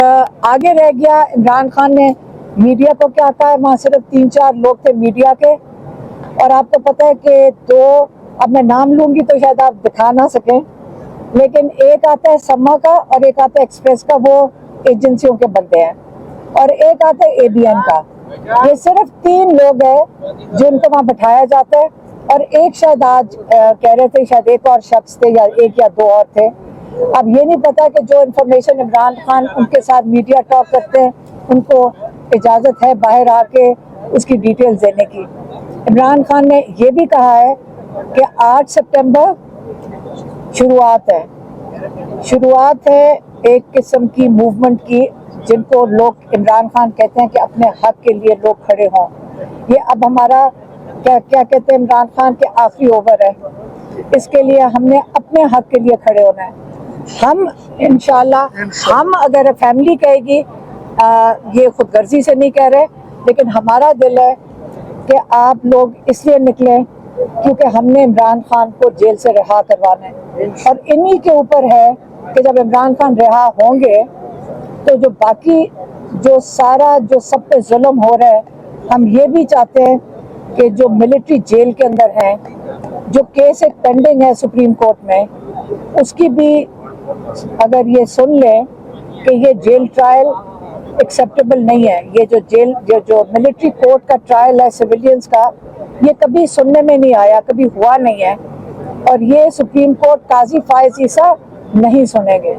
आगे रह गया इमरान खान ने मीडिया को क्या कहा है। वहाँ सिर्फ 3-4 लोग थे मीडिया के, और आपको पता है कि दो, अब मैं नाम लूंगी तो शायद आप दिखा ना सकें, लेकिन एक आता है सम्मा का और एक आता है एक्सप्रेस का, वो एजेंसियों के बंदे हैं, और एक आता है ABN का। ये सिर्फ 3 लोग हैं जिनको वहाँ बैठाया जाता है, और एक शायद आज कह रहे थे शायद एक और शख्स थे, या 1 या 2 और थे। अब ये नहीं पता कि जो इन्फॉर्मेशन इमरान खान उनके साथ मीडिया टॉक करते हैं, उनको इजाज़त है बाहर आके उसकी डिटेल्स देने की। इमरान खान ने ये भी कहा है कि 8 सितंबर शुरुआत है एक किस्म की मूवमेंट की, जिनको लोग इमरान खान कहते हैं कि अपने हक के लिए लोग खड़े हों। ये अब हमारा क्या कहते हैं इमरान खान के आखिरी ओवर है, इसके लिए हमने अपने हक के लिए खड़े होना है। हम इंशाल्लाह, हम अगर फैमिली कहेगी, ये खुदगर्जी से नहीं कह रहे, लेकिन हमारा दिल है कि आप लोग इसलिए निकले क्योंकि हमने इमरान खान को जेल से रिहा करवाना है, और इन्हीं के ऊपर है कि जब इमरान खान रिहा होंगे तो जो बाकी जो सब पे जुल्म हो रहा है, हम ये भी चाहते हैं कि जो मिलिट्री जेल के अंदर हैं, जो केस एक पेंडिंग है सुप्रीम कोर्ट में, उसकी भी अगर ये सुन लें कि ये जेल ट्रायल एक्सेप्टेबल नहीं है। ये जो मिलिट्री कोर्ट का ट्रायल है सिविलियंस का, ये कभी सुनने में नहीं आया, कभी हुआ नहीं है, और ये सुप्रीम कोर्ट काजी फायज ईसा नहीं सुनेंगे।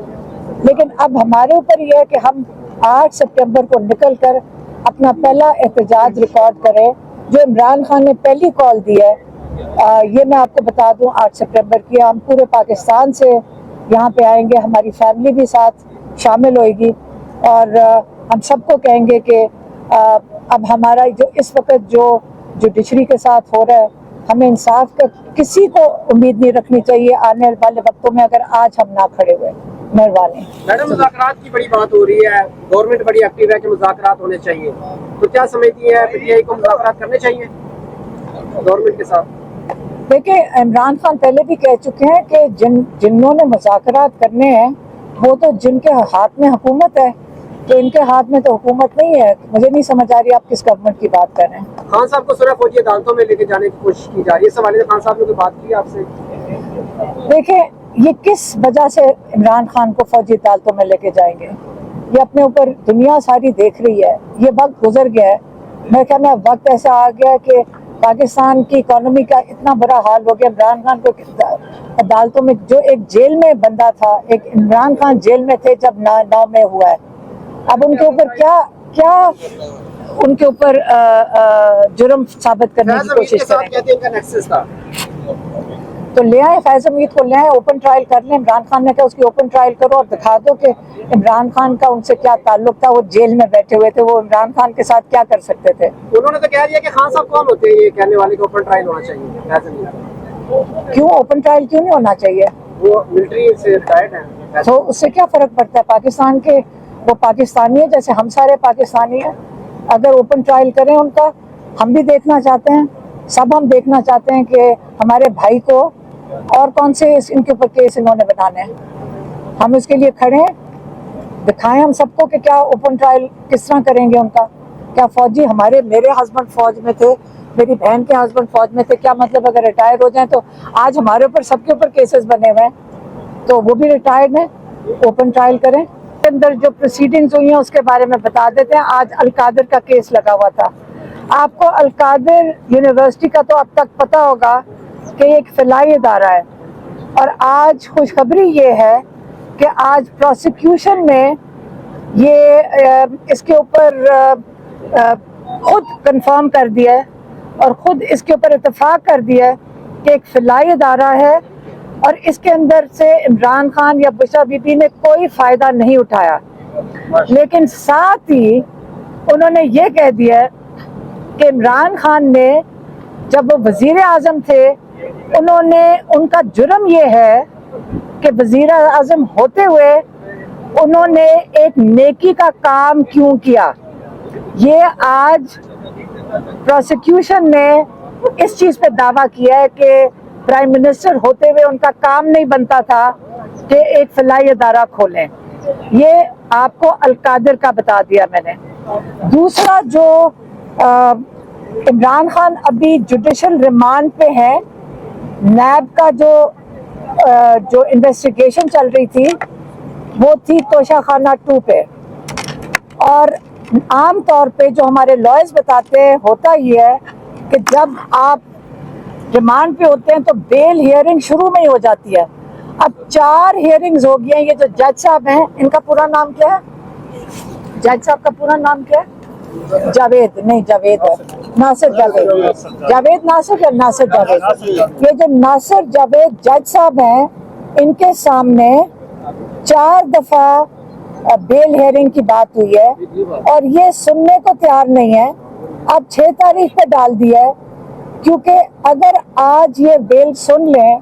लेकिन अब हमारे ऊपर ये है कि हम 8 सितंबर को निकल कर अपना पहला एहतजाज रिकॉर्ड करें। जो इमरान खान ने पहली कॉल दी है, ये मैं आपको बता दूं, 8 सितंबर की हम पूरे पाकिस्तान से यहाँ पे आएंगे, हमारी फैमिली भी साथ शामिल होएगी, और हम सबको कहेंगे कि अब हमारा जो इस वक्त जो जुडिशरी के साथ हो रहा है, हमें इंसाफ का किसी को उम्मीद नहीं रखनी चाहिए आने वाले वक्तों में अगर आज हम ना खड़े हुए। मेहरबानी। मैडम, मुज़ाकरात की बड़ी बात हो रही है, गवर्नमेंट बड़ी एक्टिव है कि मुज़ाकरात होने चाहिए, तो क्या समझती है PTI को मुज़ाकरात करने चाहिए गवर्नमेंट के साथ? देखिए, इमरान खान पहले भी कह चुके हैं कि जिन्होंने मुज़ाकरात करने हैं वो तो जिनके हाथ में हुकूमत है, तो इनके हाथ में तो हुकूमत नहीं है। मुझे नहीं समझ आ रही आप किस गवर्नमेंट की बात कर रहे हैं। खान साहब को सुरह फौजी अदालतों में लेके जाने की कोशिश की जा रही है, इस हवाले से खान साहब ने कोई बात की आपसे? देखिए, ये किस वजह से इमरान खान को फौजी अदालतों में लेके जाएंगे? ये अपने ऊपर दुनिया सारी देख रही है, ये वक्त गुजर गया है। मैं कहना है वक्त ऐसा आ गया कि पाकिस्तान की इकोनॉमी का इतना बुरा हाल हो गया। इमरान खान को अदालतों में, जो एक जेल में बंदा था, एक इमरान खान जेल में थे जब 9 में हुआ है, अब उनके ऊपर क्या उनके ऊपर जुर्म साबित करने की कोशिश करें, तो ले आए फैज़ हमीद को, ले आए, ओपन ट्रायल कर लें। इमरान खान ने कहा उसकी ओपन ट्रायल करो और दिखा दो कि इमरान खान का उनसे क्या ताल्लुक था, वो जेल में बैठे हुए थे, वो इमरान खान के साथ क्या कर सकते थे। उन्होंने तो कह दिया कि खान साहब कौन होते हैं ये कहने वाले कि ओपन ट्रायल होना चाहिए। क्यों ओपन ट्रायल क्यों नहीं होना चाहिए? वो मिलिट्री से रिटायर्ड हैं, तो उससे क्या फर्क पड़ता है? पाकिस्तान के वो पाकिस्तानी है जैसे हम सारे पाकिस्तानी हैं। अगर ओपन ट्रायल करें उनका, हम भी देखना चाहते हैं, सब हम देखना चाहते हैं कि हमारे भाई को और कौन से इनके ऊपर केस इन्होंने बनाने हैं। हम इसके लिए खड़े हैं, दिखाएं हम सबको कि क्या ओपन ट्रायल किस तरह करेंगे उनका। क्या फौजी मेरे हस्बैंड फौज में थे, मेरी बहन के हस्बैंड फौज में थे, क्या मतलब अगर रिटायर हो जाएं तो आज हमारे ऊपर सबके ऊपर केसेस बने हुए हैं, तो वो भी रिटायर्ड हैं, ओपन ट्रायल करें। अंदर जो प्रोसीडिंग्स हुई हैं उसके बारे में बता देते हैं। आज अलकादिर का केस लगा हुआ था, आपको अलकादिर यूनिवर्सिटी का तो अब तक पता होगा कि एक फलाई इदारा है, और आज खुशखबरी ये है कि आज प्रोसिक्यूशन ने ये इसके ऊपर खुद कंफर्म कर दिया है और खुद इसके ऊपर इत्तेफाक कर दिया है कि एक फलाई इदारा है, और इसके अंदर से इमरान खान या बुशरा बीबी ने कोई फ़ायदा नहीं उठाया। लेकिन साथ ही उन्होंने ये कह दिया कि इमरान खान ने जब वो वज़ीर आज़म थे, उनका जुर्म ये है कि वज़ीर आज़म होते हुए उन्होंने एक नेकी का काम क्यों किया। ये आज प्रोसिक्यूशन ने इस चीज़ पे दावा किया है कि प्राइम मिनिस्टर होते हुए उनका काम नहीं बनता था कि एक फलाई अदारा खोलें। یہ آپ کو القادر کا بتا دیا میں نے. دوسرا جو عمران خان ابھی جوڈیشل ریمانڈ پہ ہے, نیب کا جو انویسٹیگیشن چل رہی تھی وہ تھی توشہ خانہ 2 پہ, اور عام طور پہ جو ہمارے لائرز بتاتے ہیں ہوتا یہ ہے کہ جب آپ ریمانڈ پہ ہوتے ہیں تو بیل ہیئرنگ شروع میں ہی ہو جاتی ہے. اب 4 ہیئرنگز ہو گئی ہیں. یہ جو جج صاحب ہیں ان کا پورا نام کیا ہے؟ جج صاحب کا پورا نام کیا ہے؟ جاوید نہیں, جاوید ہے, ناصر جاوید, جاوید ناصر یا ناصر جاوید. یہ جو ناصر جاوید جج صاحب ہیں ان کے سامنے 4 دفعہ بیل ہیئرنگ کی بات ہوئی ہے اور یہ سننے کو تیار نہیں ہے. اب 6 تاریخ پہ ڈال دیا ہے, کیونکہ اگر آج یہ بیل سن لیں,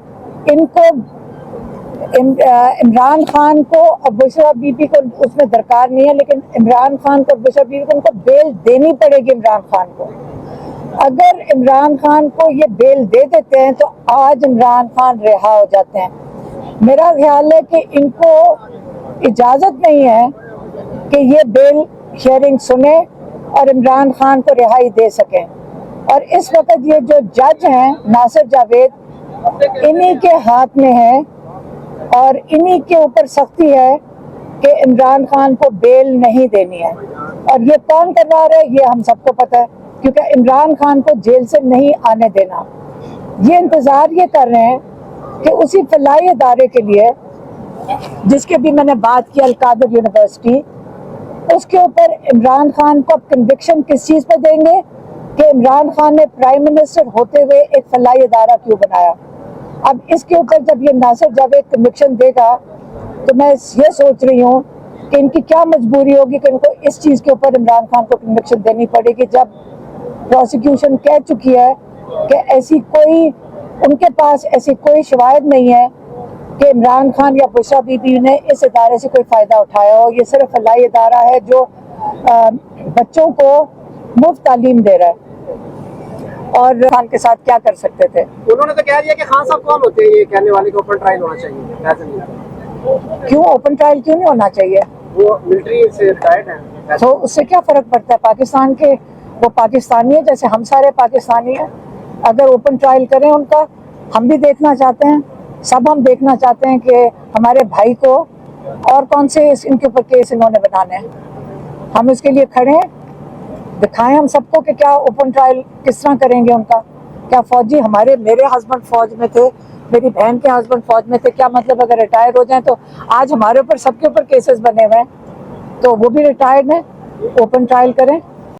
ان کو عمران خان کو اور بشرا بی بی کو اس میں درکار نہیں ہے, لیکن عمران خان کو اور بشرا بی بی کو ان کو بیل دینی پڑے گی. عمران خان کو اگر عمران خان کو یہ بیل دے دیتے ہیں تو آج عمران خان رہا ہو جاتے ہیں. میرا خیال ہے کہ ان کو اجازت نہیں ہے کہ یہ بیل ہیئرنگ سنیں اور عمران خان کو رہائی دے سکیں. اور اس وقت یہ جو جج ہیں ناصر جاوید, انہی کے ہاتھ میں ہے اور انہی کے اوپر سختی ہے کہ عمران خان کو بیل نہیں دینی ہے. اور یہ کون کروا رہا ہے یہ ہم سب کو پتہ ہے, کیونکہ عمران خان کو جیل سے نہیں آنے دینا. یہ انتظار یہ کر رہے ہیں کہ اسی فلاحی ادارے کے لیے جس کے بھی میں نے بات کی, القادر یونیورسٹی, اس کے اوپر عمران خان کو کنوکشن کس چیز پہ دیں گے کہ عمران خان نے پرائم منسٹر ہوتے ہوئے ایک فلاحی ادارہ کیوں بنایا. اب اس کے اوپر جب یہ ناصر جاوید کنوکشن دے گا تو میں یہ سوچ رہی ہوں کہ ان کی کیا مجبوری ہوگی کہ ان کو اس چیز کے اوپر عمران خان کو کنوکشن دینی پڑے گی, جب پروسیکیوشن کہہ چکی ہے کہ ایسی کوئی ان کے پاس ایسی کوئی شواہد نہیں ہے کہ عمران خان یا بشرا بی بی نے اس ادارے سے کوئی فائدہ اٹھایا ہو. یہ صرف فلاحی ادارہ ہے جو بچوں کو مفت تعلیم دے رہا ہے. اور خان کے ساتھ کیا کر سکتے تھے؟ انہوں نے تو کہہ دیا کہ خان صاحب کون ہوتے ہیں یہ کہنے والے کہ اوپن ٹرائل ہونا چاہیے. کیوں اوپن ٹرائل کیوں نہیں ہونا چاہیے؟ وہ ملٹری سے ریٹائرڈ ہیں, تو اس سے کیا فرق پڑتا ہے؟ پاکستان کے وہ پاکستانی ہے جیسے ہم سارے پاکستانی ہیں. اگر اوپن ٹرائل کریں ان کا, ہم بھی دیکھنا چاہتے ہیں, سب ہم دیکھنا چاہتے ہیں کہ ہمارے بھائی کو اور کون سے ان کے اوپر کیس انہوں نے بنانے ہیں. ہم اس کے لیے کھڑے ہیں, دکھائیں ہم سب کو کہ کیا اوپن ٹرائل کس طرح کریں گے ان کا. کیا فوجی میرے ہسبینڈ فوج میں تھے, میری بہن کے ہسبینڈ فوج میں تھے, کیا مطلب اگر ریٹائر ہو جائیں تو آج ہمارے اوپر سب کے اوپر کیسز بنے ہوئے ہیں تو وہ بھی ریٹائرڈ ہیں, اوپن ٹرائل کریں.